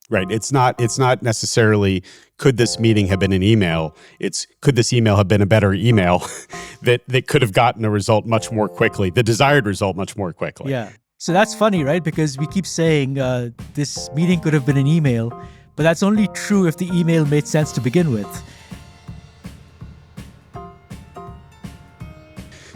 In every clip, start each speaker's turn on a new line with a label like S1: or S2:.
S1: Right. It's not necessarily could this meeting have been an email? It's could this email have been a better email that could have gotten a result much more quickly, the desired result much more quickly.
S2: Yeah. So that's funny, right? Because we keep saying this meeting could have been an email, but that's only true if the email made sense to begin with.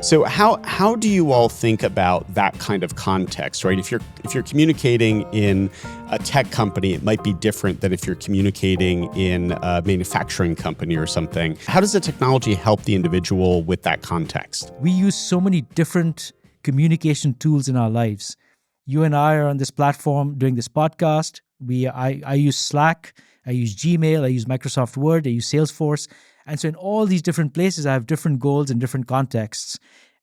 S1: So how do you all think about that kind of context, right? If you're communicating in a tech company, it might be different than if you're communicating in a manufacturing company or something. How does the technology help the individual with that context?
S2: We use so many different communication tools in our lives. You and I are on this platform doing this podcast. I use Slack, I use Gmail, I use Microsoft Word, I use Salesforce. And so in all these different places, I have different goals and different contexts.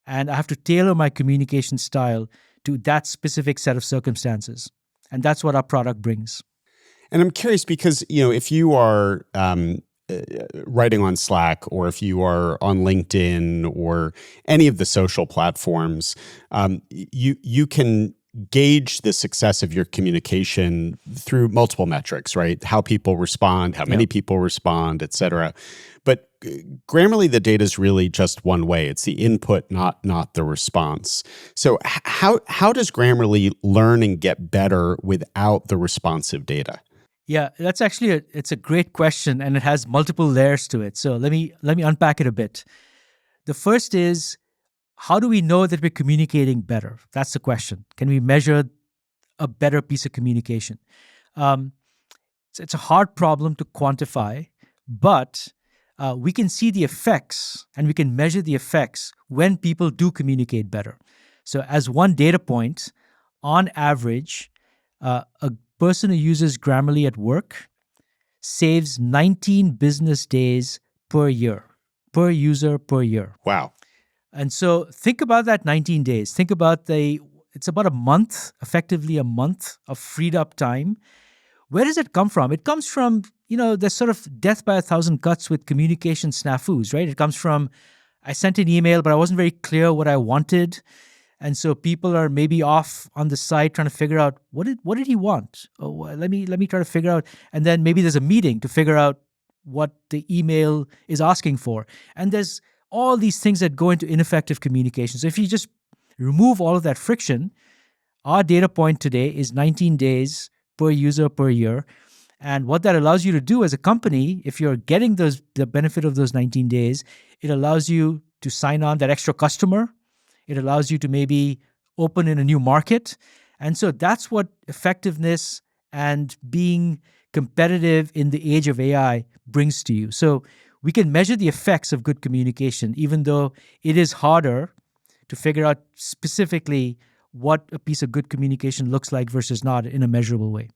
S2: And I have to tailor my communication style to that specific set of circumstances. And that's what our product brings.
S1: And I'm curious because, if you are writing on Slack or if you are on LinkedIn or any of the social platforms, you can gauge the success of your communication through multiple metrics, right? How people respond, how many people respond, et cetera. But Grammarly, the data is really just one way. It's the input, not the response. So how does Grammarly learn and get better without the responsive data?
S2: Yeah, that's actually it's a great question, and it has multiple layers to it. So let me unpack it a bit. The first is, how do we know that we're communicating better? That's the question. Can we measure a better piece of communication? It's a hard problem to quantify, but we can see the effects and we can measure the effects when people do communicate better. So as one data point, on average, a person who uses Grammarly at work saves 19 business days per year, per user per year.
S1: Wow.
S2: And so think about that 19 days. Think about it's about a month, effectively a month of freed up time. Where does it come from? It comes from, the sort of death by a thousand cuts with communication snafus, right? It comes from, I sent an email, but I wasn't very clear what I wanted. And so people are maybe off on the side trying to figure out, what did he want? Oh, let me try to figure out. And then maybe there's a meeting to figure out what the email is asking for. And there's all these things that go into ineffective communication. So if you just remove all of that friction, our data point today is 19 days per user per year. And what that allows you to do as a company, if you're getting the benefit of those 19 days, it allows you to sign on that extra customer. It allows you to maybe open in a new market. And so that's what effectiveness and being competitive in the age of AI brings to you. So we can measure the effects of good communication, even though it is harder to figure out specifically what a piece of good communication looks like versus not in a measurable way.